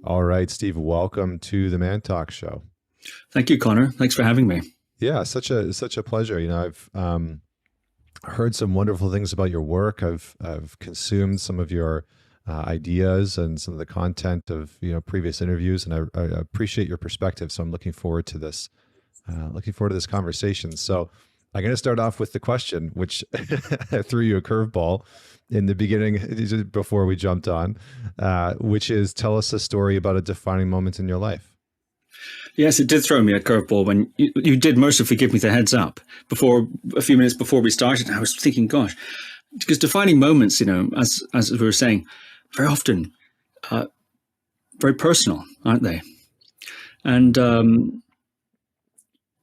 All right, Steve, welcome to the ManTalks show. Thank you, Connor. Thanks for having me. Yeah, such a pleasure. I've heard some wonderful things about your work. I've consumed some of your ideas and some of the content of previous interviews, and I appreciate your perspective. So I'm looking forward to this. Looking forward to this conversation. So I'm going to start off with the question, which threw you a curveball in the beginning before we jumped on, which is, tell us a story about a defining moment in your life. Yes, it did throw me a curveball when you did mercifully give me the heads up a few minutes before we started. I was thinking, gosh, because defining moments, as we were saying, very often very personal, aren't they? And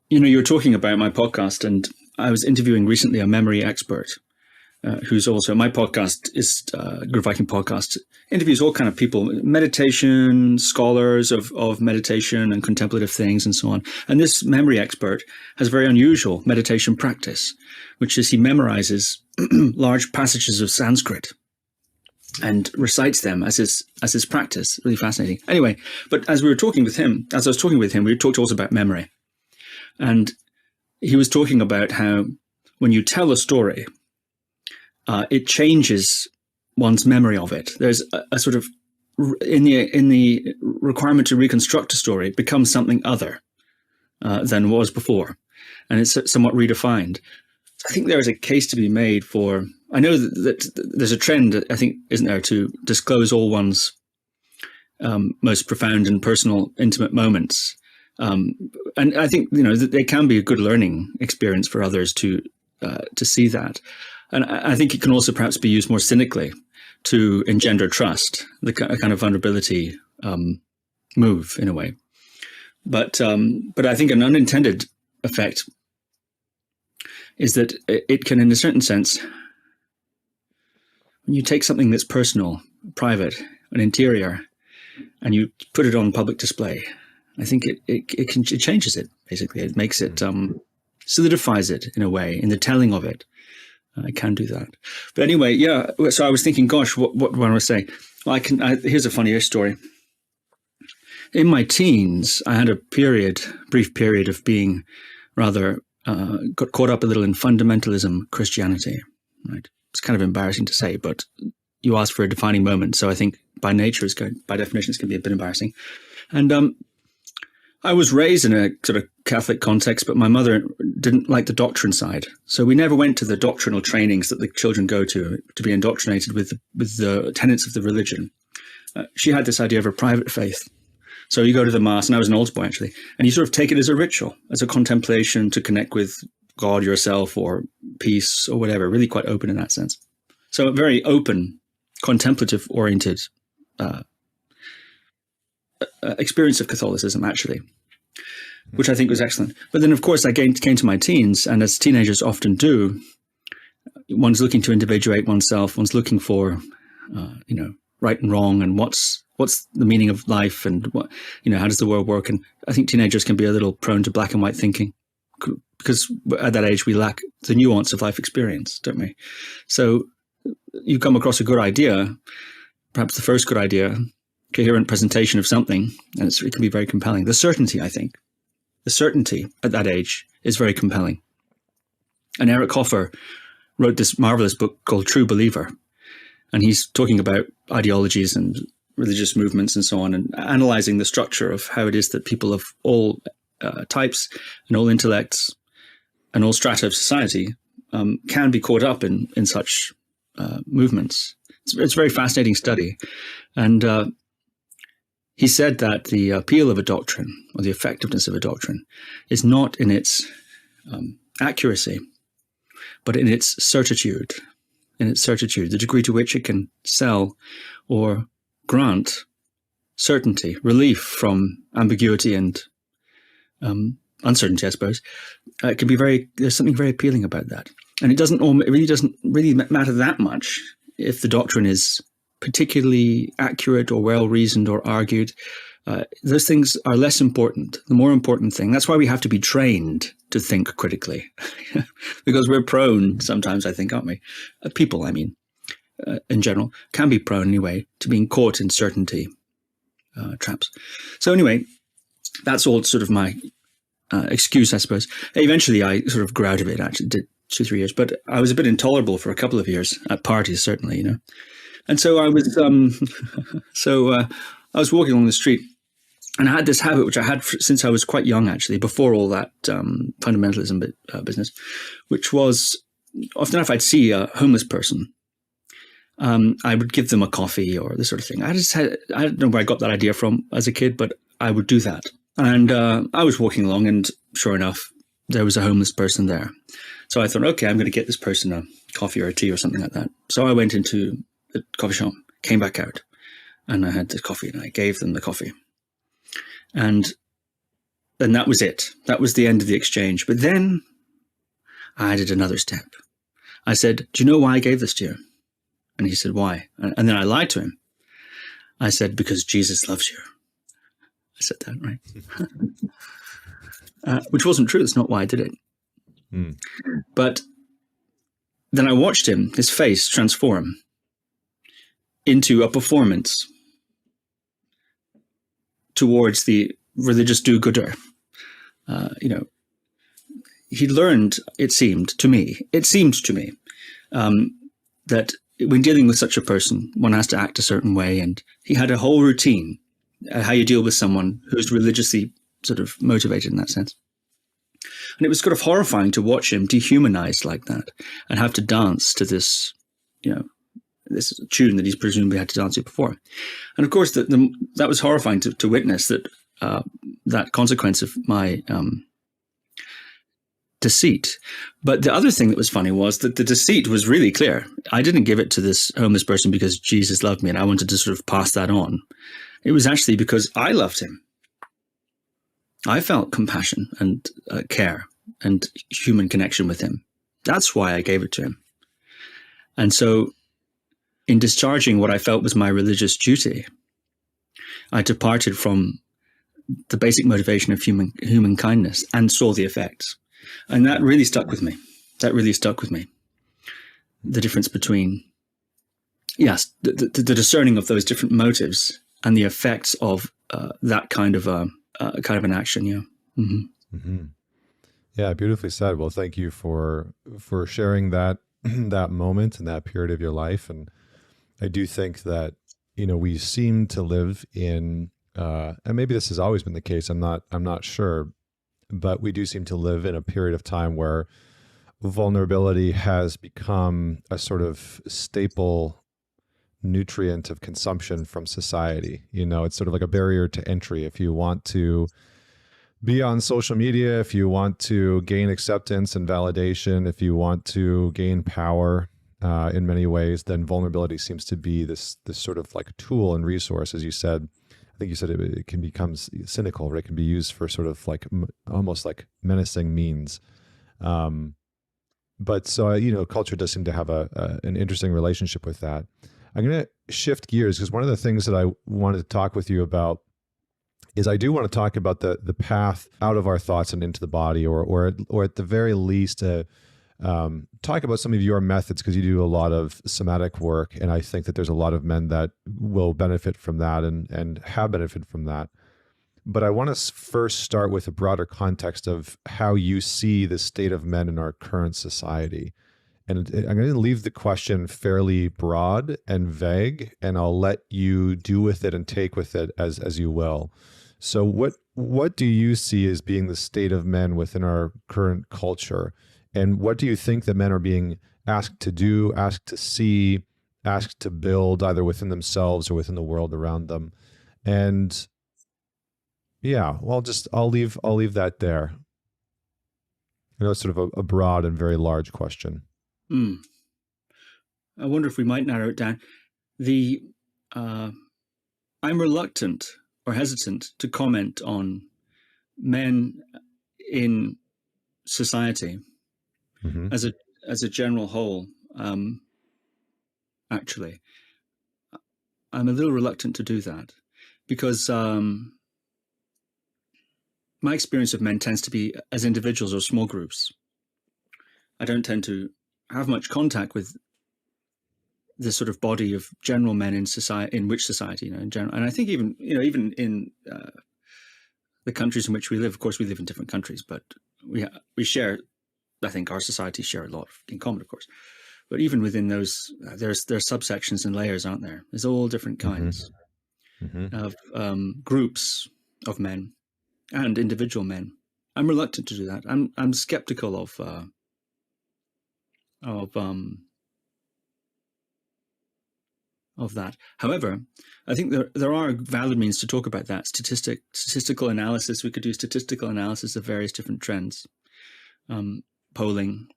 you were talking about my podcast, and I was interviewing recently a memory expert who's also, my podcast is Groove Viking Podcast, interviews all kind of people, meditation, scholars of meditation and contemplative things and so on. And this memory expert has a very unusual meditation practice, which is he memorizes large passages of Sanskrit and recites them as his practice. Really fascinating. Anyway, but as I was talking with him, we talked also about memory. And he was talking about how when you tell a story, it changes one's memory of it. There's a sort of, in the requirement to reconstruct a story, it becomes something other than was before. And it's somewhat redefined. So I think there is a case to be made for, I know that there's a trend, I think, isn't there, to disclose all one's most profound and personal, intimate moments. And I think, they can be a good learning experience for others to see that. And I think it can also perhaps be used more cynically to engender trust, the kind of vulnerability move in a way. But I think an unintended effect is that it can, in a certain sense, when you take something that's personal, private, and interior, and you put it on public display, I think it changes it, basically. It makes it, solidifies it in a way, in the telling of it. I can do that. But anyway, yeah, so I was thinking, gosh, what do I want to say? Well, here's a funny story. In my teens, I had a brief period of being rather, got caught up a little in fundamentalism Christianity, right? It's kind of embarrassing to say, but you asked for a defining moment. So I think by definition, it's going to be a bit embarrassing. And I was raised in a sort of Catholic context, but my mother didn't like the doctrine side. So we never went to the doctrinal trainings that the children go to be indoctrinated with the tenets of the religion. She had this idea of a private faith. So you go to the mass, and I was an altar boy actually, and you sort of take it as a ritual, as a contemplation to connect with God, yourself, or peace, or whatever, really quite open in that sense. So a very open, contemplative-oriented experience of Catholicism, actually, which I think was excellent. But then, of course, I came to my teens, and as teenagers often do, one's looking to individuate oneself. One's looking for, right and wrong, and what's the meaning of life, and what, how does the world work? And I think teenagers can be a little prone to black and white thinking, because at that age we lack the nuance of life experience, don't we? So you come across a good idea, perhaps the first good idea, coherent presentation of something, and it can be very compelling. The certainty at that age is very compelling. And Eric Hoffer wrote this marvelous book called True Believer, and he's talking about ideologies and religious movements and so on, and analyzing the structure of how it is that people of all types and all intellects and all strata of society can be caught up in such movements. It's a very fascinating study. And he said that the appeal of a doctrine, or the effectiveness of a doctrine, is not in its accuracy, but in its certitude. The degree to which it can sell or grant certainty, relief from ambiguity and uncertainty, I suppose. It can be there's something very appealing about that. And it really doesn't matter that much if the doctrine is particularly accurate or well-reasoned or argued. Those things are less important. The more important thing, that's why we have to be trained to think critically, because we're prone sometimes, I think, aren't we? People, in general, can be prone anyway to being caught in certainty traps. So anyway, that's all sort of my excuse, I suppose. Eventually, I sort of grew out of it. Actually, did 2-3 years, but I was a bit intolerable for a couple of years at parties, certainly, And so I was, I was walking along the street, and I had this habit, which I had since I was quite young, actually, before all that fundamentalism business, which was often if I'd see a homeless person, I would give them a coffee or this sort of thing. I don't know where I got that idea from as a kid, but I would do that. And I was walking along, and sure enough, there was a homeless person there. So I thought, okay, I'm going to get this person a coffee or a tea or something like that. So I went into the coffee shop, came back out, and I had the coffee, and I gave them the coffee. And that was it. That was the end of the exchange. But then I added another step. I said, do you know why I gave this to you? And he said, why? And then I lied to him. I said, because Jesus loves you. I said that, right? Which wasn't true. That's not why I did it. Mm. But then I watched him, his face transform into a performance towards the religious do-gooder. He learned, it seemed to me, that when dealing with such a person, one has to act a certain way. And he had a whole routine, how you deal with someone who's religiously sort of motivated in that sense. And it was sort of horrifying to watch him dehumanized like that and have to dance to this, this tune that he's presumably had to dance to before. And of course, that was horrifying to witness that consequence of my deceit. But the other thing that was funny was that the deceit was really clear. I didn't give it to this homeless person because Jesus loved me and I wanted to sort of pass that on. It was actually because I loved him. I felt compassion and care and human connection with him. That's why I gave it to him. And so in discharging what I felt was my religious duty, I departed from the basic motivation of human kindness and saw the effects. And that really stuck with me. The difference between, yes, the discerning of those different motives and the effects of that kind of an action. Yeah. Mm-hmm. Mm-hmm. Yeah, beautifully said. Well, thank you for sharing that that moment and that period of your life. And I do think that we seem to live in, and maybe this has always been the case. I'm not sure, but we do seem to live in a period of time where vulnerability has become a sort of staple nutrient of consumption from society. It's sort of like a barrier to entry. If you want to be on social media, if you want to gain acceptance and validation, if you want to gain power in many ways, then vulnerability seems to be this sort of like tool and resource, as you said. I think you said it can become cynical, right? It can be used for sort of like almost like menacing means. But so, culture does seem to have an interesting relationship with that. I'm going to shift gears because one of the things that I wanted to talk with you about is I do want to talk about the path out of our thoughts and into the body, or at the very least, talk about some of your methods, because you do a lot of somatic work, and I think that there's a lot of men that will benefit from that and have benefited from that. But I want to first start with a broader context of how you see the state of men in our current society. And I'm going to leave the question fairly broad and vague, and I'll let you do with it and take with it as you will. So what do you see as being the state of men within our current culture? And what do you think that men are being asked to do, asked to see, asked to build, either within themselves or within the world around them? And yeah, well, I'll leave that there. I know it's sort of a broad and very large question. I wonder if we might narrow it down. I'm reluctant or hesitant to comment on men in society as a general whole. Actually, I'm a little reluctant to do that because my experience of men tends to be as individuals or small groups. I don't tend to have much contact with this sort of body of general men in society, in which society, in general. And I think even in the countries in which we live, of course, we live in different countries, but we share, I think our societies share a lot in common, of course. But even within those, there's subsections and layers, aren't there? There's all different kinds of groups of men and individual men. I'm reluctant to do that. I'm skeptical of that. However, I think there are valid means to talk about that. Statistical analysis. We could do statistical analysis of various different trends, polling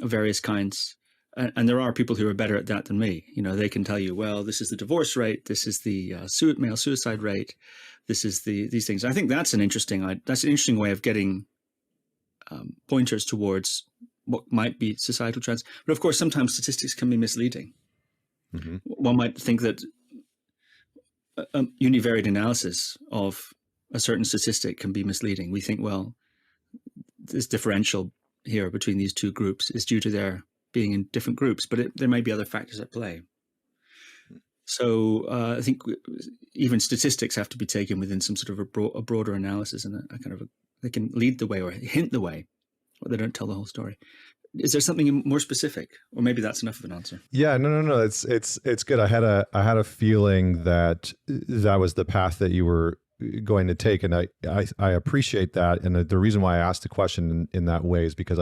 of various kinds. And there are people who are better at that than me. They can tell you, well, this is the divorce rate, this is the male suicide rate, this is these things. I think that's an interesting way of getting pointers towards what might be societal trends. But of course, sometimes statistics can be misleading. One might think that a univariate analysis of a certain statistic can be misleading. We think, well, this differential here between these two groups is due to their being in different groups, but there may be other factors at play. So I think even statistics have to be taken within some sort of a broader analysis, and they can lead the way or hint the way, but they don't tell the whole story. Is there something more specific, or maybe that's enough of an answer? Yeah, no. It's good. I had a feeling that was the path that you were going to take, and I appreciate that. And the reason why I asked the question in that way is because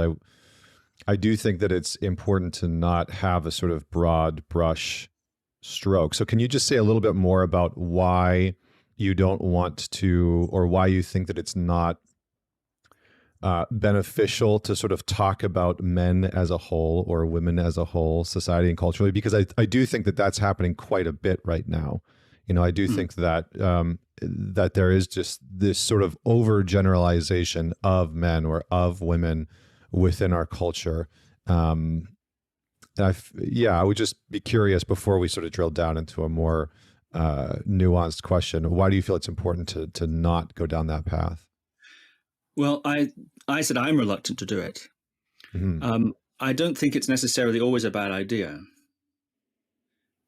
I do think that it's important to not have a sort of broad brush stroke. So can you just say a little bit more about why you don't want to, or why you think that it's not beneficial to sort of talk about men as a whole or women as a whole, society and culturally? Because I do think that that's happening quite a bit right now. I do think that that there is just this sort of overgeneralization of men or of women within our culture. I would just be curious, before we sort of drill down into a more nuanced question, why do you feel it's important to not go down that path? Well, I said I'm reluctant to do it. I don't think it's necessarily always a bad idea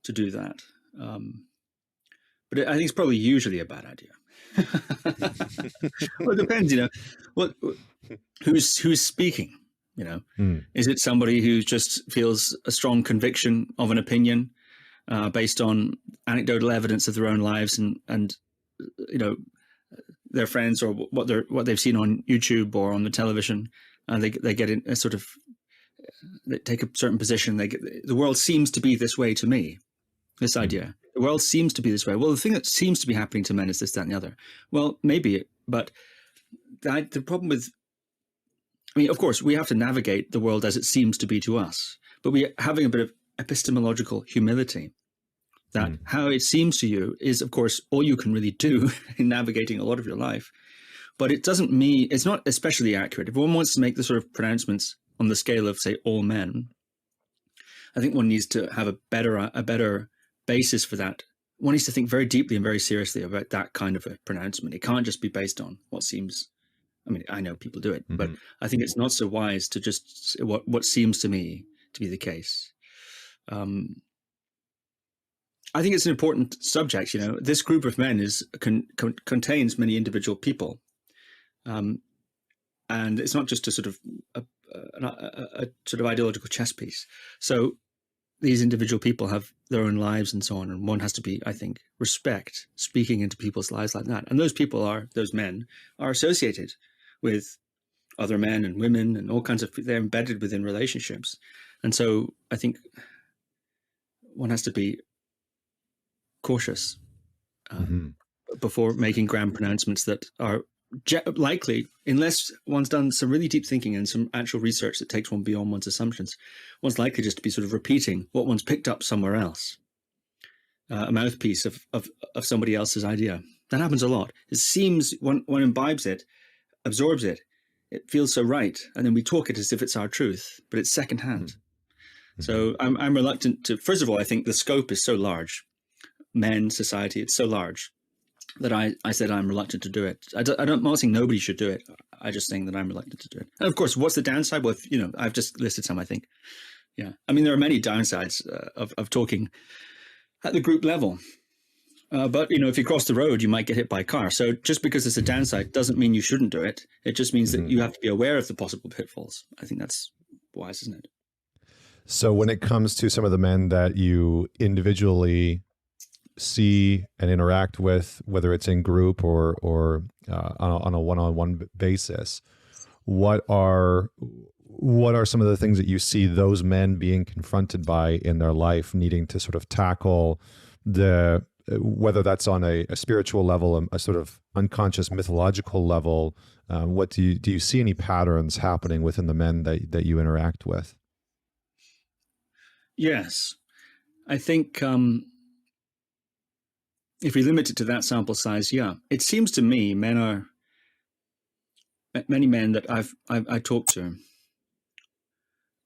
to do that. But I think it's probably usually a bad idea. Well, it depends, who's speaking, Is it somebody who just feels a strong conviction of an opinion based on anecdotal evidence of their own lives and their friends, or what they've seen on YouTube or on the television, and they get in a sort of, they take a certain position. The world seems to be this way to me. This idea, the world seems to be this way. Well, the thing that seems to be happening to men is this, that, and the other. Well, maybe, but the problem with, of course, we have to navigate the world as it seems to be to us, but we're having a bit of epistemological humility. That how it seems to you is, of course, all you can really do in navigating a lot of your life. But it doesn't mean, it's not especially accurate. If one wants to make the sort of pronouncements on the scale of, say, all men, I think one needs to have a better basis for that. One needs to think very deeply and very seriously about that kind of a pronouncement. It can't just be based on what seems, I know people do it, but I think it's not so wise to just what seems to me to be the case. I think it's an important subject. This group of men contains many individual people, and it's not just a sort of a sort of ideological chess piece. So these individual people have their own lives and so on, and one has to be, I think, respect speaking into people's lives like that. And those men are associated with other men and women and all kinds of. They're embedded within relationships, and so I think one has to be cautious before making grand pronouncements that are likely, unless one's done some really deep thinking and some actual research that takes one beyond one's assumptions, one's likely just to be sort of repeating what one's picked up somewhere else, a mouthpiece of somebody else's idea. That happens a lot. It seems one imbibes it, absorbs it, it feels so right, and then we talk it as if it's our truth, but it's secondhand. So I'm reluctant to. First of all, I think the scope is so large. Men, society, it's so large that I said I'm reluctant to do it. I'm not saying nobody should do it. I just saying that I'm reluctant to do it. And of course, what's the downside? Well, I've just listed some, I think. Yeah. I mean, there are many downsides of talking at the group level. But, if you cross the road, you might get hit by a car. So just because it's a downside doesn't mean you shouldn't do it. It just means that you have to be aware of the possible pitfalls. I think that's wise, isn't it? So when it comes to some of the men that you individually see and interact with, whether it's in group or on a one-on-one basis, what are some of the things that you see those men being confronted by in their life, needing to sort of tackle whether that's on a spiritual level, a sort of unconscious mythological level? What do you see any patterns happening within the men that you interact with? Yes, I think if we limit it to that sample size, it seems to me many men that I talked to,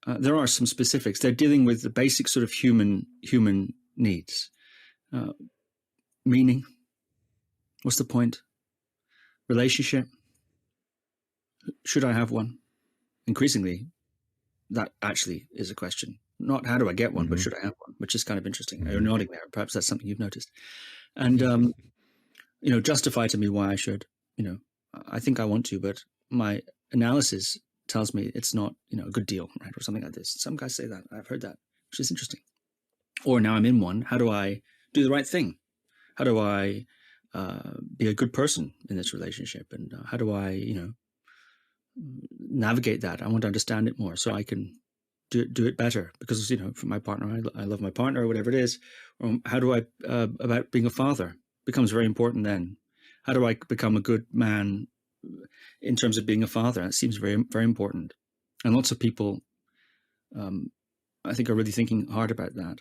there are some specifics. They're dealing with the basic sort of human needs. Meaning, what's the point? Relationship, should I have one? Increasingly, that actually is a question. Not how do I get one, but should I have one? Which is kind of interesting. You're nodding there. Perhaps that's something you've noticed. And, justify to me why I should. I think I want to, but my analysis tells me it's not, a good deal, right? Or something like this. Some guys say that. I've heard that, which is interesting. Or now I'm in one. How do I do the right thing? How do I be a good person in this relationship? And how do I, navigate that? I want to understand it more so I can do it better. Because, for my partner, I love my partner or whatever it is. How do I, about being a father becomes very important then. How do I become a good man in terms of being a father? That seems very, very important. And lots of people, I think, are really thinking hard about that.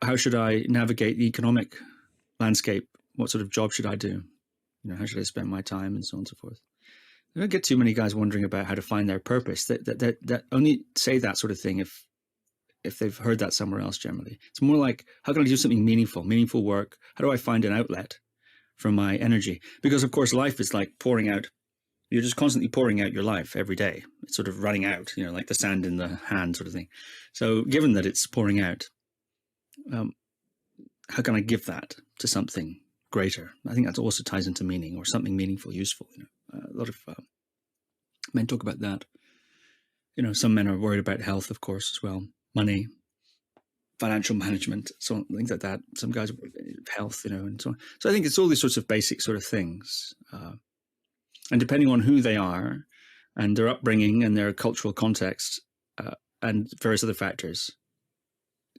How should I navigate the economic landscape? What sort of job should I do? How should I spend my time, and so on and so forth? I don't get too many guys wondering about how to find their purpose. That only say that sort of thing if they've heard that somewhere else. Generally, it's more like, how can I do something meaningful work? How do I find an outlet for my energy? Because of course, life is like pouring out. You're just constantly pouring out your life every day. It's sort of running out, like the sand in the hand sort of thing. So given that it's pouring out, how can I give that to something greater? I think that also ties into meaning, or something meaningful, useful. A lot of men talk about that. Some men are worried about health, of course, as well. Money, financial management, so on, things like that. Some guys are worried about health, and so on. So I think it's all these sorts of basic sort of things. And depending on who they are and their upbringing and their cultural context and various other factors,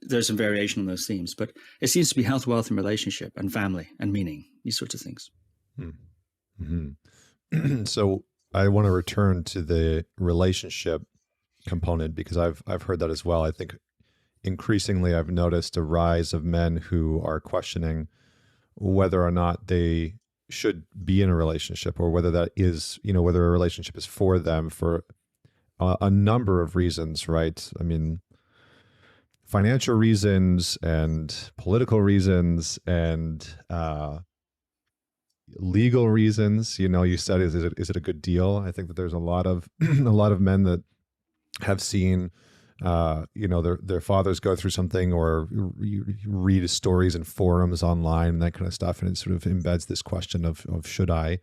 there's some variation on those themes. But it seems to be health, wealth, and relationship, and family, and meaning, these sorts of things. Mm-hmm. So I want to return to the relationship component, because I've heard that as well. I think increasingly I've noticed a rise of men who are questioning whether or not they should be in a relationship, or whether that is, whether a relationship is for them for a number of reasons, right? I mean, financial reasons and political reasons and legal reasons. You said, is it a good deal? I think that there's a lot of a lot of men that have seen their fathers go through something, or you read stories in forums online and that kind of stuff, and it sort of embeds this question of should I,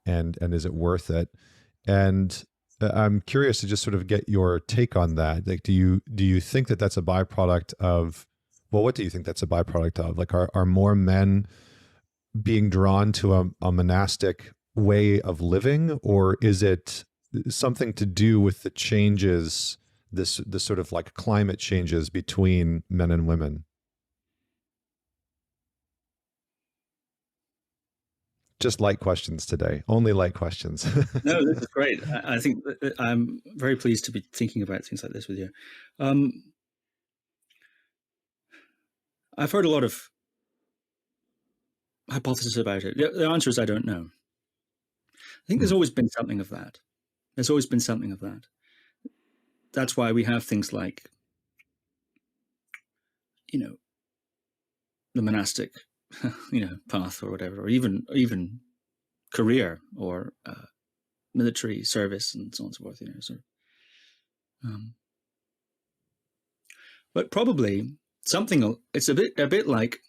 and is it worth it? And I'm curious to just sort of get your take on that. Like, do you think that that's a byproduct of, well, what do you think that's a byproduct of? Like, are more men being drawn to a monastic way of living, or is it something to do with the changes, this sort of like climate changes between men and women? Just light questions today. Only light questions. No, this is great. I think I'm very pleased to be thinking about things like this with you. I've heard a lot of hypothesis about it. The answer is I don't know. I think there's always been something of that. There's always been something of that. That's why we have things like, the monastic, path or whatever, or even career or military service and so on and so forth. But probably something, it's a bit like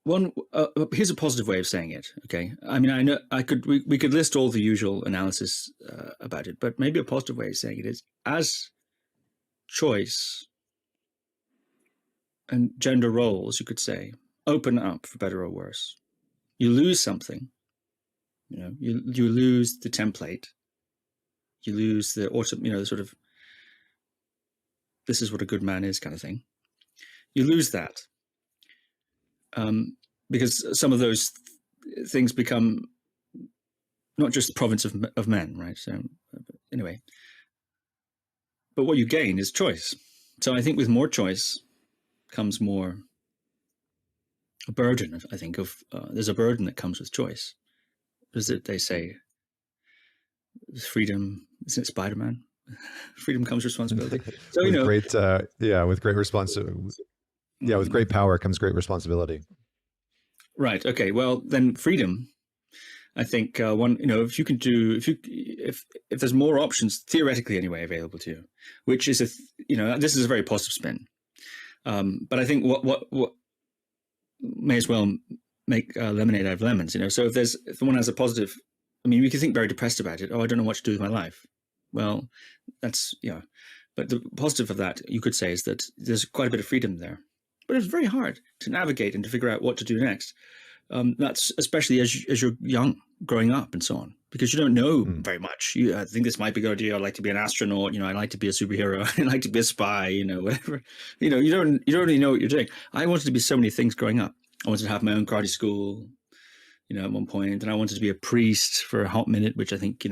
one, here's a positive way of saying it. Okay. I mean, I know we could list all the usual analysis about it, but maybe a positive way of saying it is as choice and gender roles, you could say, open up for better or worse. You lose something, you lose the template, you lose the sort of, this is what a good man is kind of thing. You lose that. Because some of those things become not just the province of men, right? So anyway, but what you gain is choice. So I think with more choice comes more a burden. I think there's a burden that comes with choice. As they say, freedom, isn't it Spider-Man? Freedom comes responsibility. So with great responsibility. Yeah, with great power comes great responsibility. Right. Okay. Well, then freedom. I think if there's more options theoretically anyway available to you, which is this is a very positive spin. But I think what may as well make lemonade out of lemons. So if one has a positive, I mean, we can think very depressed about it. Oh, I don't know what to do with my life. Well, that's But the positive of that, you could say, is that there's quite a bit of freedom there. But it's very hard to navigate and to figure out what to do next. That's especially as you're young, growing up and so on, because you don't know very much. I think this might be a good idea. I'd like to be an astronaut. I'd like to be a superhero. I'd like to be a spy. Whatever. You don't really know what you're doing. I wanted to be so many things growing up. I wanted to have my own karate school, at one point, and I wanted to be a priest for a hot minute, which I think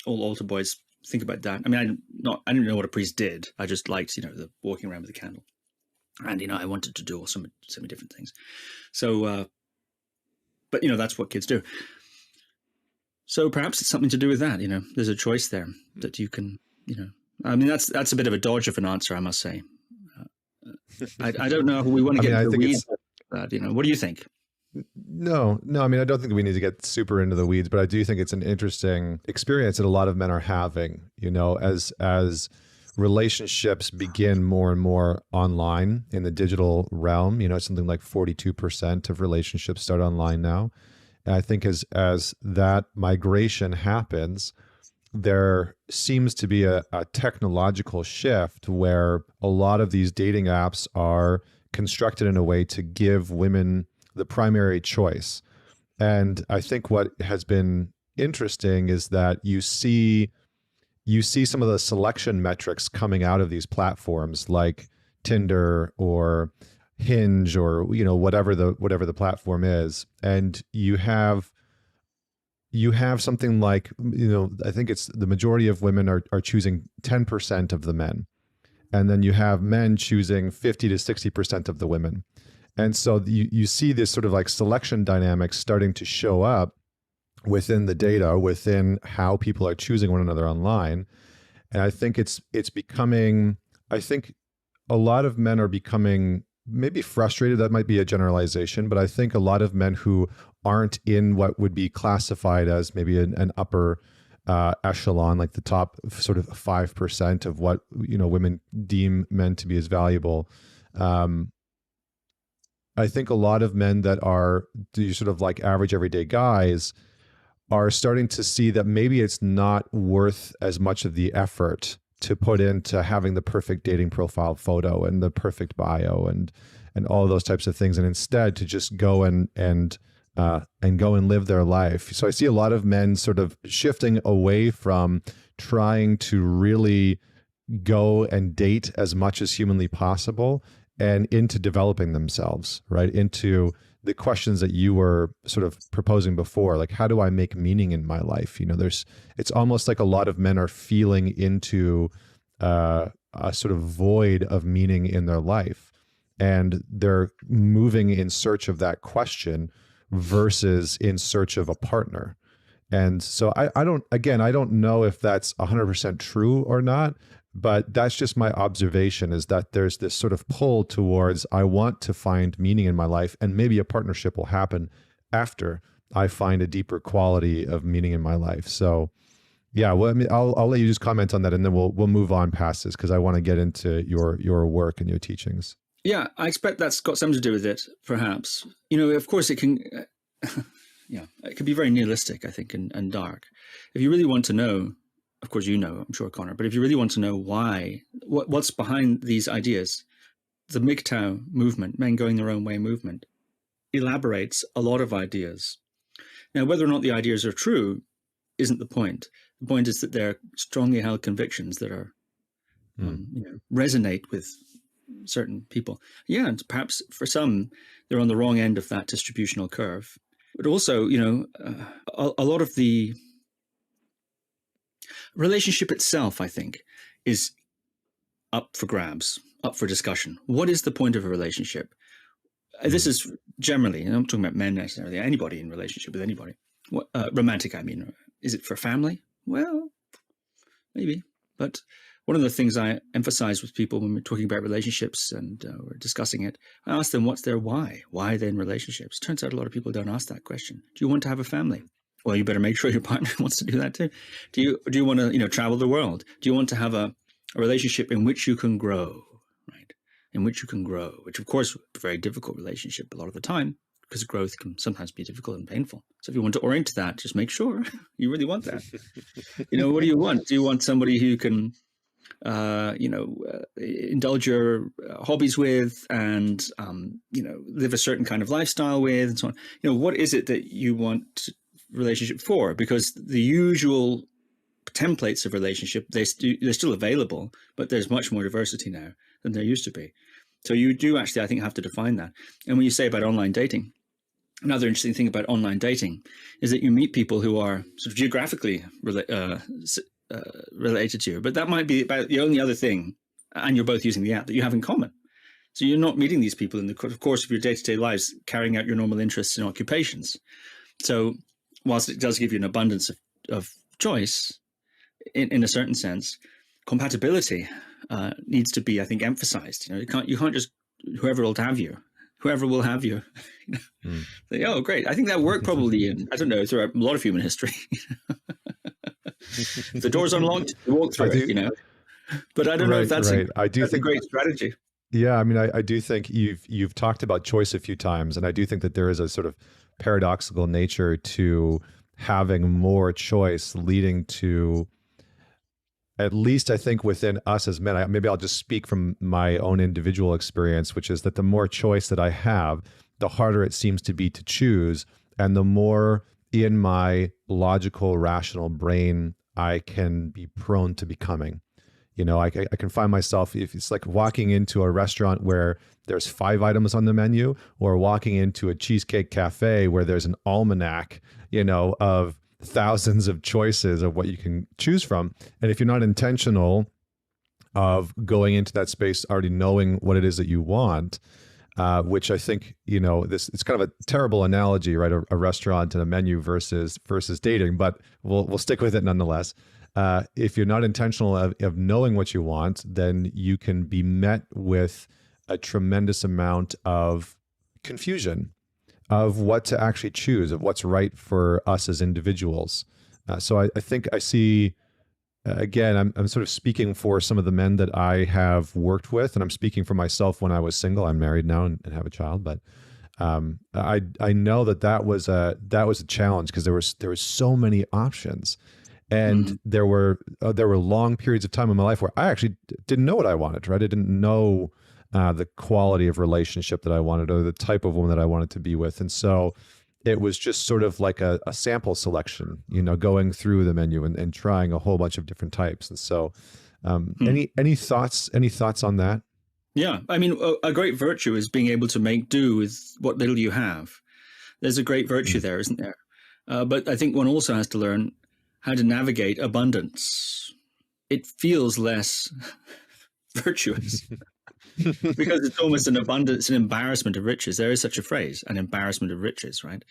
all altar boys think about that. I mean, I didn't know what a priest did. I just liked the walking around with a candle. And, I wanted to do so many different things. So, but, that's what kids do. So perhaps it's something to do with that. There's a choice there that you can, I mean, that's a bit of a dodge of an answer, I must say. I don't know if we want to get into the weeds. What do you think? No. I mean, I don't think we need to get super into the weeds, but I do think it's an interesting experience that a lot of men are having, as relationships begin more and more online in the digital realm. Something like 42% of relationships start online now. And I think as that migration happens, there seems to be a technological shift where a lot of these dating apps are constructed in a way to give women the primary choice. And I think what has been interesting is that you see some of the selection metrics coming out of these platforms like Tinder or Hinge or whatever the platform is, and you have something like I think it's the majority of women are choosing 10% of the men, and then you have men choosing 50 to 60% of the women, and so you see this sort of like selection dynamics starting to show up within the data, within how people are choosing one another online. And I think it's becoming, I think a lot of men are becoming maybe frustrated. That might be a generalization, but I think a lot of men who aren't in what would be classified as maybe an upper echelon, like the top sort of 5% of what women deem men to be as valuable. I think a lot of men that are sort of like average everyday guys are starting to see that maybe it's not worth as much of the effort to put into having the perfect dating profile photo and the perfect bio and all those types of things, and instead to just go and go and live their life. So I see a lot of men sort of shifting away from trying to really go and date as much as humanly possible and into developing themselves, right? Into the questions that you were sort of proposing before, like how do I make meaning in my life? It's almost like a lot of men are feeling into a sort of void of meaning in their life, and they're moving in search of that question versus in search of a partner. And so I don't know if that's 100% true or not, but that's just my observation, is that there's this sort of pull towards, I want to find meaning in my life, and maybe a partnership will happen after I find a deeper quality of meaning in my life. So Yeah, well, I mean, I'll let you just comment on that, and then we'll move on past this because I want to get into your work and your teachings. Yeah, I expect that's got something to do with it, perhaps. You know, of course, it can. Yeah, it can be very nihilistic, I think, and dark. If you really want to know, of course, you know, I'm sure, Connor. But if you really want to know why, what's behind these ideas, the MGTOW movement, men going their own way movement, elaborates a lot of ideas. Now, whether or not the ideas are true isn't the point. The point is that they're strongly held convictions that are, resonate with certain people. Yeah, and perhaps for some, they're on the wrong end of that distributional curve. But also, a lot of the relationship itself, I think, is up for grabs, up for discussion. What is the point of a relationship? This is generally, and I'm talking about men necessarily, anybody in relationship with anybody. Romantic, I mean. Is it for family? Well, maybe. But one of the things I emphasize with people when we're talking about relationships and we're discussing it, I ask them what's their why? Why are they in relationships? Turns out a lot of people don't ask that question. Do you want to have a family? Well, you better make sure your partner wants to do that too. Do you want to travel the world? Do you want to have a relationship in which you can grow, right? In which you can grow, which of course is a very difficult relationship a lot of the time, because growth can sometimes be difficult and painful. So if you want to orient to that, just make sure you really want that. What do you want? Do you want somebody who can, indulge your hobbies with and, live a certain kind of lifestyle with and so on? What is it that you want relationship for? Because the usual templates of relationship, they're still available, but there's much more diversity now than there used to be. So you do actually, I think, have to define that. And when you say about online dating, another interesting thing about online dating is that you meet people who are sort of geographically related to you, but that might be about the only other thing, and you're both using the app, that you have in common. So you're not meeting these people in the course of your day-to-day lives, carrying out your normal interests and occupations. So whilst it does give you an abundance of choice, in a certain sense, compatibility needs to be, I think, emphasized. You can't just whoever will have you. Say, oh, great. I think that worked probably in, I don't know, throughout a lot of human history. If the door's unlocked, you walk through it, But I don't know if that's a great strategy. Yeah, I mean, I do think you've talked about choice a few times, and I do think that there is a sort of paradoxical nature to having more choice leading to, at least I think within us as men, maybe I'll just speak from my own individual experience, which is that the more choice that I have, the harder it seems to be to choose. And the more in my logical, rational brain I can be prone to becoming. I can find myself, if it's like walking into a restaurant where there's 5 items on the menu, or walking into a cheesecake cafe where there's an almanac, of thousands of choices of what you can choose from. And if you're not intentional of going into that space already knowing what it is that you want, which I think, it's kind of a terrible analogy, right? A restaurant and a menu versus dating, but we'll stick with it nonetheless. If you're not intentional of knowing what you want, then you can be met with a tremendous amount of confusion of what to actually choose, of what's right for us as individuals. So I think I see, again, I'm sort of speaking for some of the men that I have worked with, and I'm speaking for myself when I was single. I'm married now and have a child, but I know that was a challenge, because there was so many options. And there were long periods of time in my life where I actually didn't know what I wanted, right? I didn't know the quality of relationship that I wanted, or the type of woman that I wanted to be with. And so it was just sort of like a sample selection, going through the menu and trying a whole bunch of different types. And so any thoughts on that? Yeah. I mean, a great virtue is being able to make do with what little you have. There's a great virtue there, isn't there? But I think one also has to learn how to navigate abundance. It feels less virtuous because it's almost an abundance, an embarrassment of riches. There is such a phrase, an embarrassment of riches, right?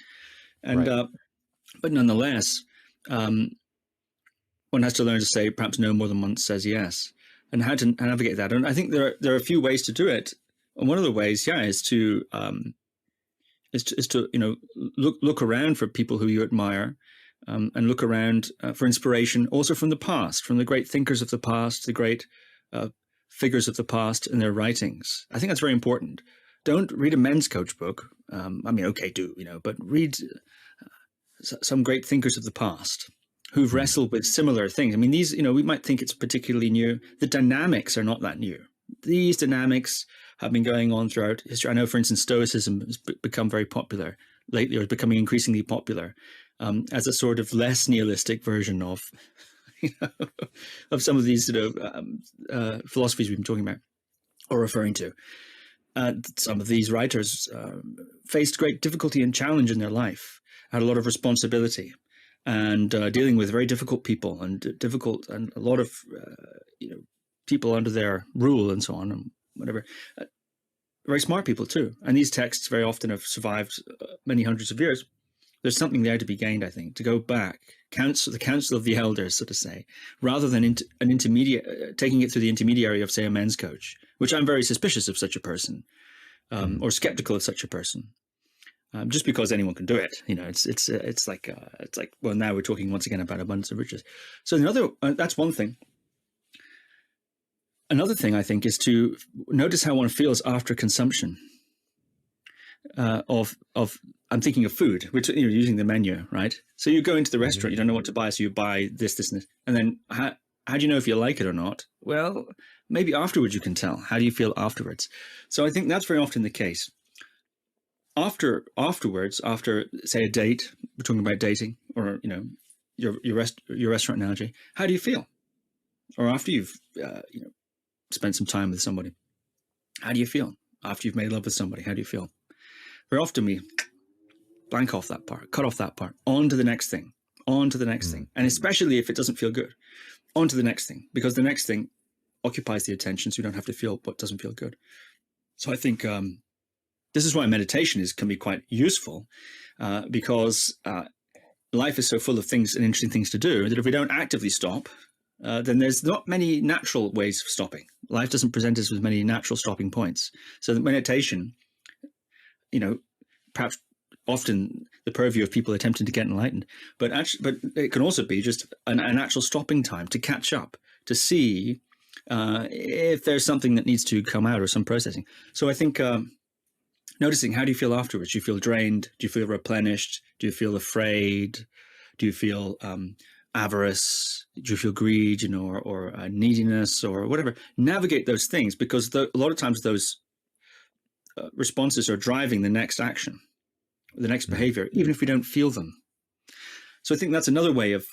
And right. But nonetheless, one has to learn to say perhaps no more than once says yes, and how to navigate that. And I think there are a few ways to do it. And one of the ways, is to look around for people who you admire, and look around for inspiration, also from the past, from the great thinkers of the past, the great figures of the past in their writings. I think that's very important. Don't read a men's coach book. Okay, do, but read some great thinkers of the past who've wrestled with similar things. I mean, these, we might think it's particularly new. The dynamics are not that new. These dynamics have been going on throughout history. I know, for instance, Stoicism has become very popular lately, or is becoming increasingly popular as a sort of less nihilistic version of, of some of these philosophies we've been talking about or referring to. Some of these writers faced great difficulty and challenge in their life, had a lot of responsibility, and dealing with very difficult people and a lot of people under their rule and so on and whatever. Very smart people too, and these texts very often have survived many hundreds of years. There's something there to be gained, I think, to go back, the council of the elders, so to say, rather than an intermediate, taking it through the intermediary of, say, a men's coach, which I'm very suspicious of such a person, or skeptical of such a person, just because anyone can do it. It's like well, now we're talking once again about abundance of riches. So that's one thing. Another thing, I think, is to notice how one feels after consumption I'm thinking of food, which you're using the menu, right? So you go into the restaurant, you don't know what to buy, so you buy this, and this. And then how do you know if you like it or not? Well, maybe afterwards you can tell. How do you feel afterwards? So I think that's very often the case. Afterwards, after, say, a date, we're talking about dating, or, your restaurant analogy, how do you feel? Or after you've, spent some time with somebody, how do you feel? After you've made love with somebody, how do you feel? Very often we blank off that part, cut off that part, on to the next thing, And especially if it doesn't feel good, on to the next thing, because the next thing occupies the attention, so you don't have to feel what doesn't feel good. So I think this is why meditation can be quite useful, because life is so full of things and interesting things to do that if we don't actively stop, then there's not many natural ways of stopping. Life doesn't present us with many natural stopping points. So the meditation, perhaps often the purview of people attempting to get enlightened, but it can also be just a natural stopping time to catch up, to see if there's something that needs to come out or some processing. So I think noticing, how do you feel afterwards? Do you feel drained? Do you feel replenished? Do you feel afraid? Do you feel avarice? Do you feel greed, or neediness or whatever? Navigate those things, because a lot of times those responses are driving the next action, the next behavior, even if we don't feel them. So I think that's another way of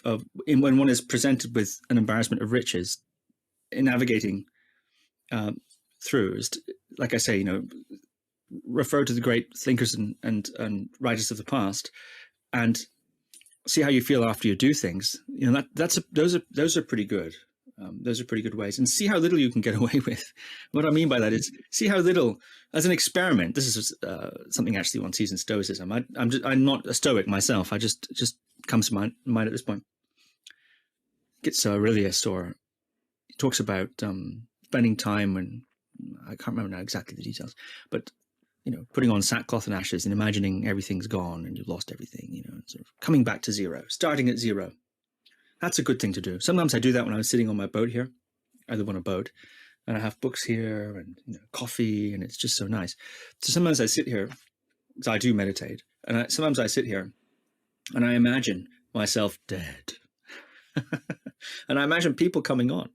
when one is presented with an embarrassment of riches, in navigating through, is to, like I say, refer to the great thinkers and writers of the past, and see how you feel after you do things. Those are pretty good. Those are pretty good ways, and see how little you can get away with. What I mean by that is, see how little, as an experiment. This is something actually one sees in Stoicism. I'm not a Stoic myself. I just comes to my mind at this point. Gets Aurelius, or he talks about spending time, and I can't remember now exactly the details, but putting on sackcloth and ashes and imagining everything's gone and you've lost everything. Sort of coming back to zero, starting at zero. That's a good thing to do. Sometimes I do that when I'm sitting on my boat here. I live on a boat, and I have books here and coffee, and it's just so nice. So sometimes I sit here, so I do meditate, and sometimes I sit here and I imagine myself dead. And I imagine people coming on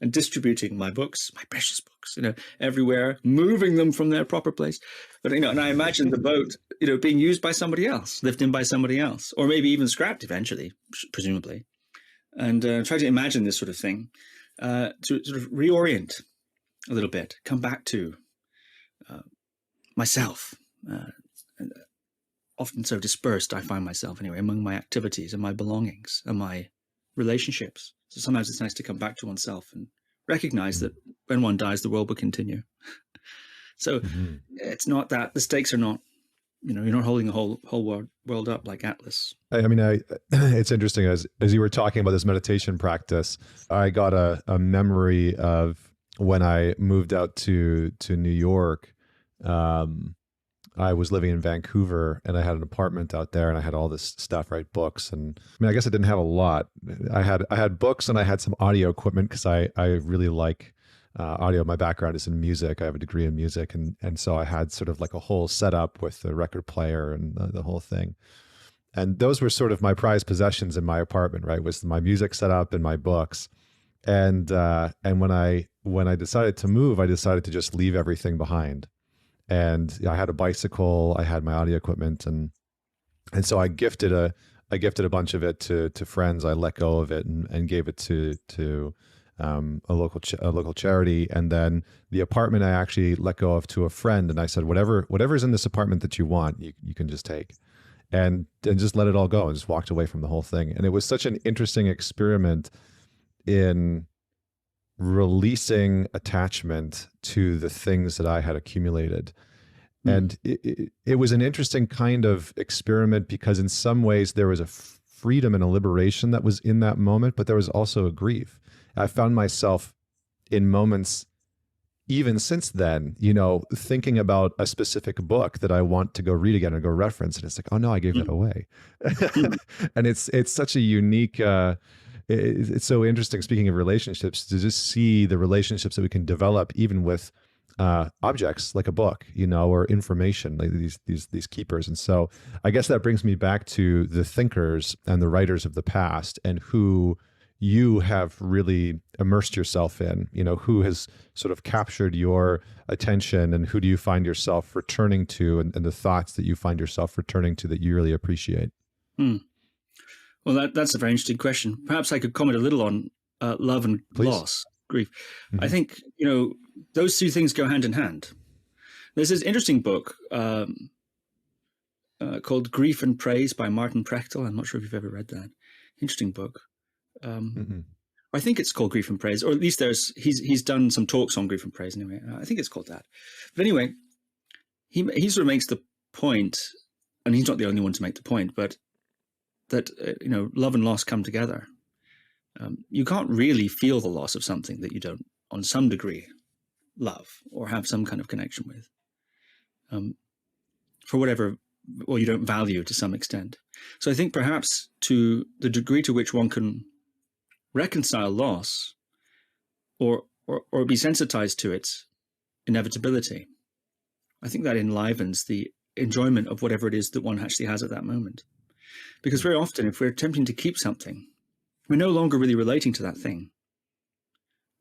and distributing my books, my precious books, everywhere, moving them from their proper place. But, and I imagine the boat, being used by somebody else, lifted in by somebody else, or maybe even scrapped eventually, presumably. And try to imagine this sort of thing, to sort of reorient a little bit, come back to myself. Often so dispersed, I find myself anyway, among my activities and my belongings and my relationships. So sometimes it's nice to come back to oneself and recognize that when one dies, the world will continue. So it's not that the stakes are not, you're not holding the whole world up like Atlas. It's interesting, as you were talking about this meditation practice, I got a memory of when I moved out to New York. I was living in Vancouver and I had an apartment out there and I had all this stuff, right? Books. And I mean, I guess I didn't have a lot. I had books and I had some audio equipment because I really like audio. My background is in music. I have a degree in music. And so I had sort of like a whole setup with the record player and the whole thing. And those were sort of my prized possessions in my apartment, right? Was my music setup and my books. And when I decided to move, I decided to just leave everything behind. And I had a bicycle, I had my audio equipment, and so I gifted a bunch of it to friends. I let go of it and gave it to a local charity. And then the apartment I actually let go of to a friend. And I said, whatever's in this apartment that you want, you can just take, and just let it all go, and just walked away from the whole thing. And it was such an interesting experiment in releasing attachment to the things that I had accumulated. And it was an interesting kind of experiment because in some ways there was a freedom and a liberation that was in that moment, but there was also a grief. I found myself in moments, even since then, thinking about a specific book that I want to go read again and go reference. And it's like, oh no, I gave that away. And it's such a unique, it's so interesting, speaking of relationships, to just see the relationships that we can develop even with objects like a book, or information, like these keepers. And so I guess that brings me back to the thinkers and the writers of the past, and who you have really immersed yourself in, who has sort of captured your attention, and who do you find yourself returning to, and the thoughts that you find yourself returning to that you really appreciate? Well, that's a very interesting question. Perhaps I could comment a little on love and Please. loss, grief. I think, those two things go hand in hand. There's this interesting book called Grief and Praise by Martin Prechtel. I'm not sure if you've ever read that. Interesting book. I think it's called Grief and Praise, or at least he's done some talks on grief and praise anyway. I think it's called that. But anyway, he sort of makes the point, and he's not the only one to make the point, but that, love and loss come together. You can't really feel the loss of something that you don't, on some degree, love or have some kind of connection with, for whatever, or you don't value to some extent. So I think perhaps to the degree to which one can reconcile loss or be sensitized to its inevitability, I think that enlivens the enjoyment of whatever it is that one actually has at that moment. Because very often, if we're attempting to keep something, we're no longer really relating to that thing.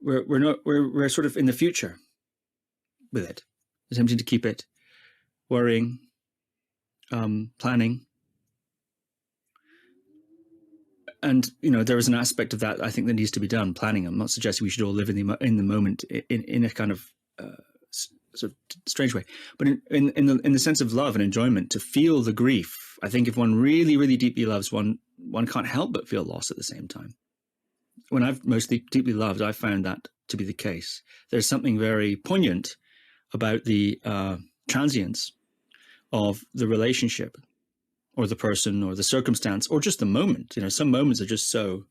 We're sort of in the future with it, attempting to keep it, worrying, planning. And, there is an aspect of that, I think, that needs to be done, planning. I'm not suggesting we should all live in the moment in a kind of sort of strange way, but in the sense of love and enjoyment, to feel the grief. I think if one really, really deeply loves, one can't help but feel loss at the same time. When I've mostly deeply loved, I've found that to be the case. There's something very poignant about the transience of the relationship, or the person, or the circumstance, or just the moment. Some moments are just so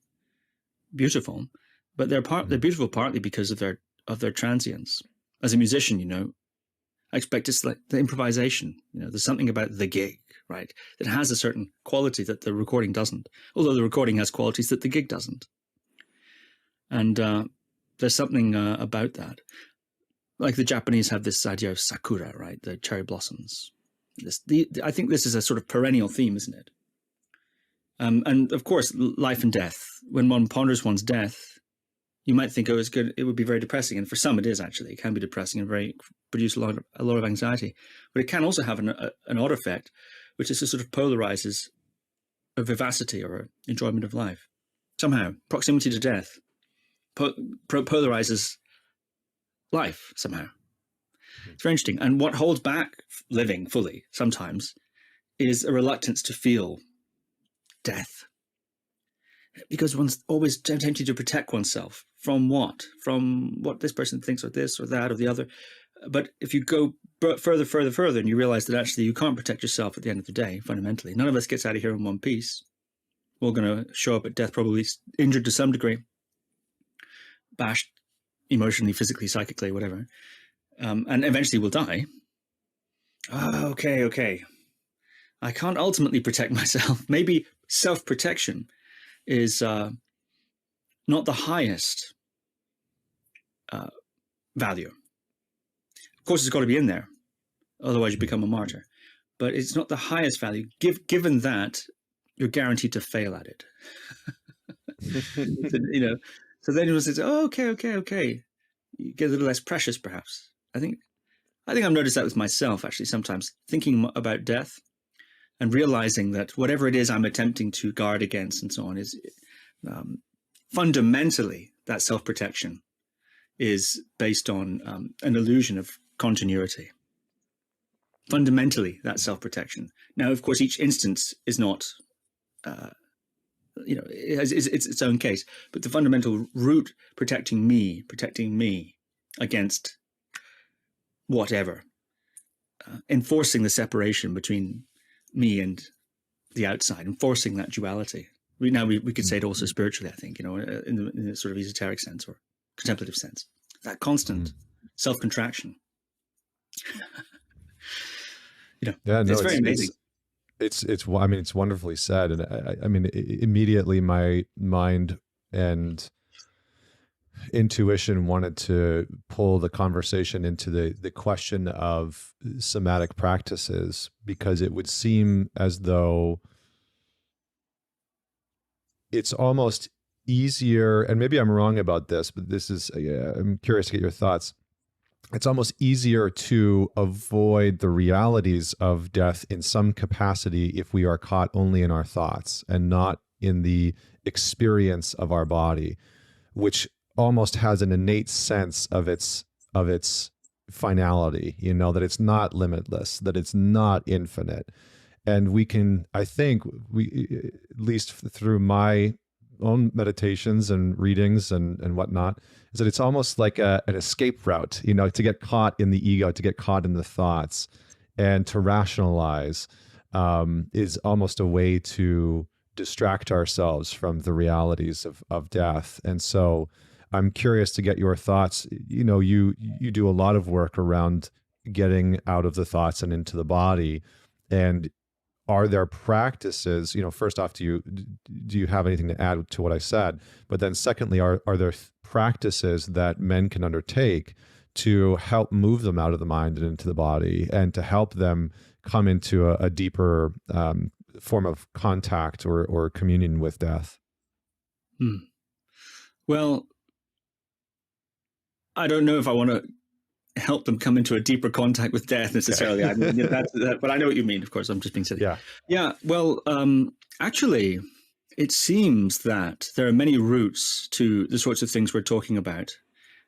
beautiful, but they're beautiful partly because of their transience. As a musician, I expect it's like the improvisation. There's something about the gig, right, that has a certain quality that the recording doesn't, although the recording has qualities that the gig doesn't. And there's something about that. Like the Japanese have this idea of sakura, right, the cherry blossoms. I think this is a sort of perennial theme, isn't it? And of course, life and death. When one ponders one's death, you might think, it would be very depressing. And for some, it is actually. It can be depressing and produce a lot of anxiety. But it can also have an odd effect, which is it sort of polarizes a vivacity or an enjoyment of life. Somehow, proximity to death polarizes life somehow. It's very interesting. And what holds back living fully sometimes is a reluctance to feel death. Because one's always tempted to protect oneself from what? From what this person thinks, or this or that or the other. But if you go further, and you realize that actually you can't protect yourself at the end of the day, fundamentally. None of us gets out of here in one piece. We're all going to show up at death probably injured to some degree, bashed emotionally, physically, psychically, whatever. And eventually we'll die. Okay. I can't ultimately protect myself. Maybe self-protection is not the highest value. Of course, it's got to be in there. Otherwise, you become a martyr. But it's not the highest value, given that you're guaranteed to fail at it. So then it says, oh, okay. You get a little less precious, perhaps. I think I've noticed that with myself, actually, sometimes thinking about death and realizing that whatever it is I'm attempting to guard against and so on is fundamentally that self-protection is based on an illusion of continuity. Fundamentally, that self-protection. Now, of course, each instance is not, it has its own case, but the fundamental root protecting me against whatever, enforcing the separation between me and the outside, enforcing that duality. We could say it also spiritually, I think, in a sort of esoteric sense or contemplative sense. That constant self-contraction. It's very amazing. It's wonderfully said. And immediately my mind and intuition wanted to pull the conversation into the question of somatic practices, because it would seem as though it's almost easier, and maybe I'm wrong about this, but I'm curious to get your thoughts. It's almost easier to avoid the realities of death in some capacity if we are caught only in our thoughts and not in the experience of our body, which almost has an innate sense of its finality, that it's not limitless, that it's not infinite. And we can, I think, at least through my own meditations and readings and whatnot, is that it's almost like an escape route, to get caught in the ego, to get caught in the thoughts, and to rationalize is almost a way to distract ourselves from the realities of death. And so I'm curious to get your thoughts. You do a lot of work around getting out of the thoughts and into the body. And are there practices, first off, do you have anything to add to what I said? But then secondly, are there practices that men can undertake to help move them out of the mind and into the body, and to help them come into a deeper form of contact or communion with death? Well, I don't know if I want to help them come into a deeper contact with death necessarily. But I know what you mean. Of course, I'm just being silly. Yeah. Well, actually, it seems that there are many routes to the sorts of things we're talking about,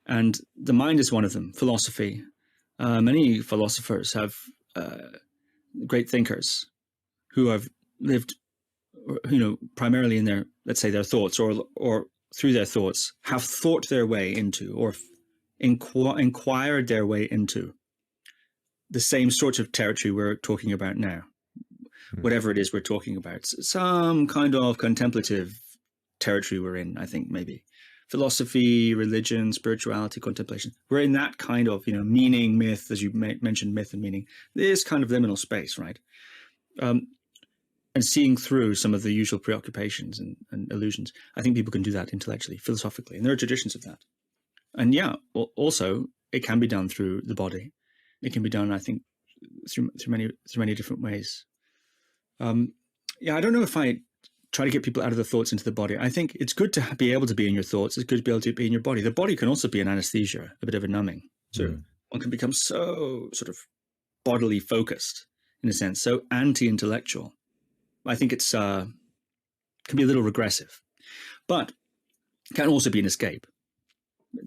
and the mind is one of them. Philosophy. Many philosophers have great thinkers who have lived, primarily in their, let's say, their thoughts, or through their thoughts, have thought their way into, or inquired their way into the same sort of territory we're talking about now. Whatever it is we're talking about, some kind of contemplative territory we're in, I think, maybe. Philosophy, religion, spirituality, contemplation. We're in that kind of, meaning, myth, as you mentioned, myth and meaning. This kind of liminal space, right? And seeing through some of the usual preoccupations and illusions. I think people can do that intellectually, philosophically, and there are traditions of that. And also it can be done through the body. It can be done, I think, through many different ways. I don't know if I try to get people out of the thoughts into the body. I think it's good to be able to be in your thoughts. It's good to be able to be in your body. The body can also be an anesthesia, a bit of a numbing. So one can become so sort of bodily focused, in a sense, so anti-intellectual. I think it's can be a little regressive, but can also be an escape.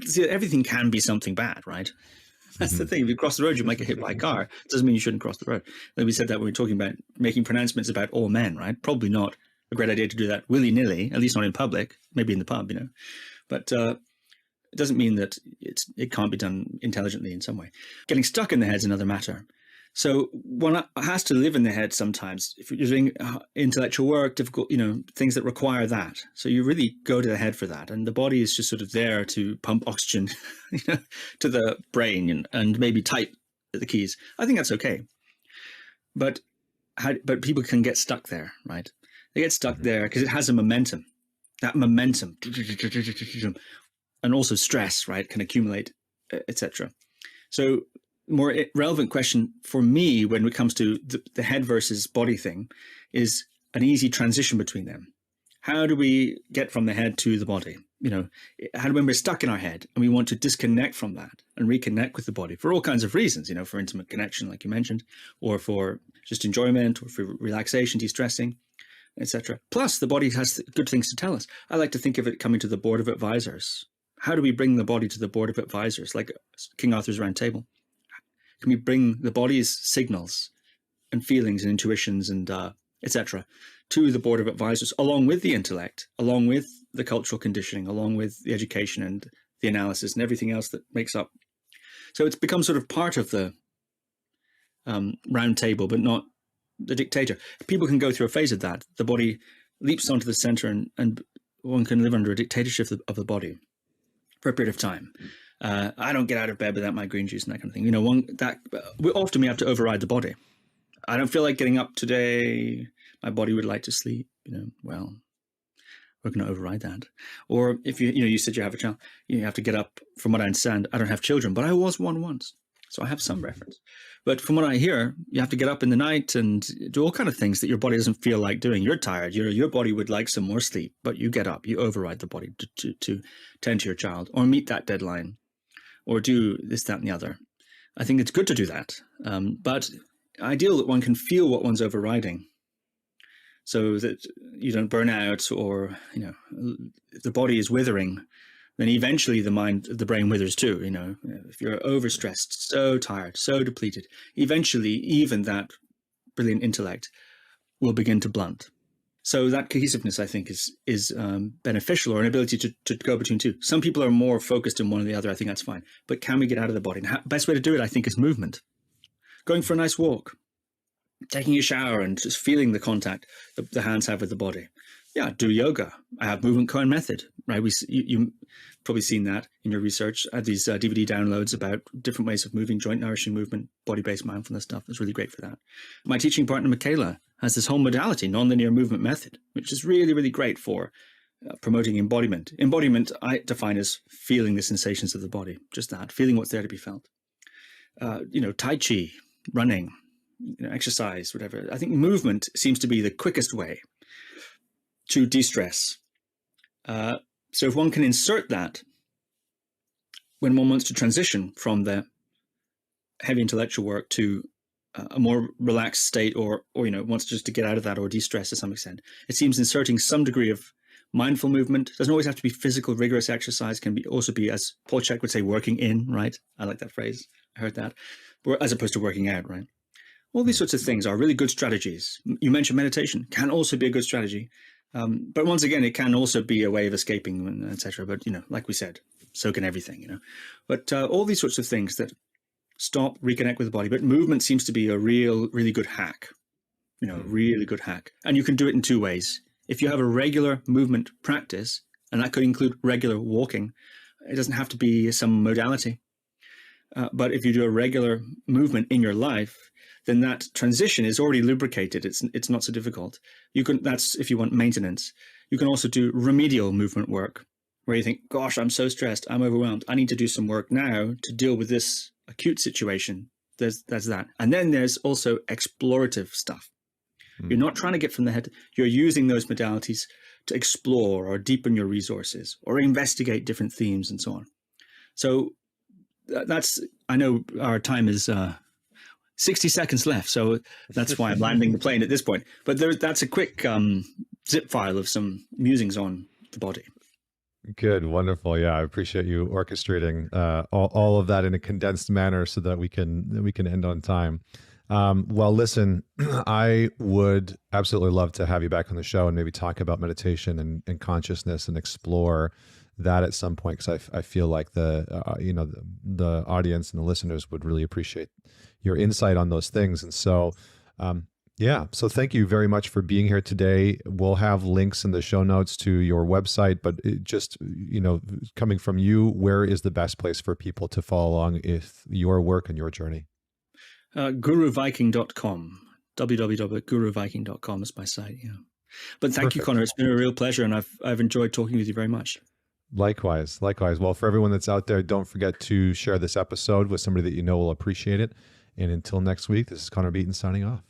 See, everything can be something bad, right? That's the thing. If you cross the road, you might get hit by a car. It doesn't mean you shouldn't cross the road. Like we said that when we were talking about making pronouncements about all men, right? Probably not a great idea to do that willy-nilly, at least not in public, maybe in the pub, But it doesn't mean that it can't be done intelligently in some way. Getting stuck in the head is another matter. So one has to live in the head sometimes. If you're doing intellectual work, difficult, things that require that. So you really go to the head for that. And the body is just sort of there to pump oxygen to the brain and maybe type the keys. I think that's okay. but but people can get stuck there, right? They get stuck Mhm. there because it has a momentum. That momentum, and also stress, right, can accumulate, etc. So, more relevant question for me when it comes to the head versus body thing is an easy transition between them. How do we get from the head to the body? How do when we're stuck in our head and we want to disconnect from that and reconnect with the body for all kinds of reasons, for intimate connection, like you mentioned, or for just enjoyment, or for relaxation, de-stressing, etc. Plus, the body has good things to tell us. I like to think of it coming to the board of advisors. How do we bring the body to the board of advisors, like King Arthur's Round Table? Can we bring the body's signals and feelings and intuitions and etc. to the board of advisors, along with the intellect, along with the cultural conditioning, along with the education and the analysis and everything else that makes up. So it's become sort of part of the round table, but not the dictator. People can go through a phase of that. The body leaps onto the center, and one can live under a dictatorship of the body for a period of time. I don't get out of bed without my green juice and that kind of thing. Often we have to override the body. I don't feel like getting up today. My body would like to sleep. Well, we're going to override that. Or if you said you have a child, you have to get up. From what I understand, I don't have children, but I was one once, so I have some reference. But from what I hear, you have to get up in the night and do all kind of things that your body doesn't feel like doing. You're tired. Your body would like some more sleep, but you get up. You override the body to tend to your child, or meet that deadline, or do this, that, and the other. I think it's good to do that, but ideal that one can feel what one's overriding, so that you don't burn out, or if the body is withering, then eventually the brain withers too. If you're overstressed, so tired, so depleted, eventually even that brilliant intellect will begin to blunt. So that cohesiveness, I think, is beneficial, or an ability to go between two. Some people are more focused in one or the other. I think that's fine. But can we get out of the body? And the best way to do it, I think, is movement. Going for a nice walk, taking a shower, and just feeling the contact the hands have with the body. Yeah, do yoga. I have Movement Koan Method, right? You probably seen that in your research. I had these DVD downloads about different ways of moving, joint nourishing movement, body-based mindfulness stuff. It's really great for that. My teaching partner, Michaela, has this whole modality, nonlinear movement method, which is really, really great for promoting embodiment. Embodiment, I define as feeling the sensations of the body, just that, feeling what's there to be felt. Tai Chi, running, exercise, whatever. I think movement seems to be the quickest way to de-stress. So if one can insert that when one wants to transition from the heavy intellectual work to a more relaxed state, or wants just to get out of that or de-stress to some extent, it seems inserting some degree of mindful movement. Doesn't always have to be physical, rigorous exercise. Can also be, as Paul Chek would say, working in, right? I like that phrase. I heard that. As opposed to working out, right? All these sorts of things are really good strategies. You mentioned meditation can also be a good strategy. But once again, it can also be a way of escaping, etc. But, like we said, so can everything, But all these sorts of things that stop, reconnect with the body. But movement seems to be a really good hack, really good hack. And you can do it in two ways. If you have a regular movement practice, and that could include regular walking, it doesn't have to be some modality. But if you do a regular movement in your life, then that transition is already lubricated. It's not so difficult. That's if you want maintenance. You can also do remedial movement work, where you think, gosh, I'm so stressed, I'm overwhelmed, I need to do some work now to deal with this acute situation. There's that. And then there's also explorative stuff. You're not trying to get from the head. You're using those modalities to explore or deepen your resources or investigate different themes and so on. So I know our time is 60 seconds left, so that's why I'm landing the plane at this point. But that's a quick zip file of some musings on the body. Good, wonderful. Yeah, I appreciate you orchestrating all of that in a condensed manner so that we can end on time. Well, listen, I would absolutely love to have you back on the show and maybe talk about meditation and consciousness and explore that at some point, because I feel like the audience and the listeners would really appreciate your insight on those things. And so, so thank you very much for being here today. We'll have links in the show notes to your website, but coming from you, where is the best place for people to follow along with your work and your journey? Guruviking.com. www.guruviking.com is my site. Yeah. But thank you, Perfect. Connor. It's been a real pleasure, and I've enjoyed talking with you very much. Likewise. Well, for everyone that's out there, don't forget to share this episode with somebody that you know will appreciate it. And until next week, this is Connor Beaton signing off.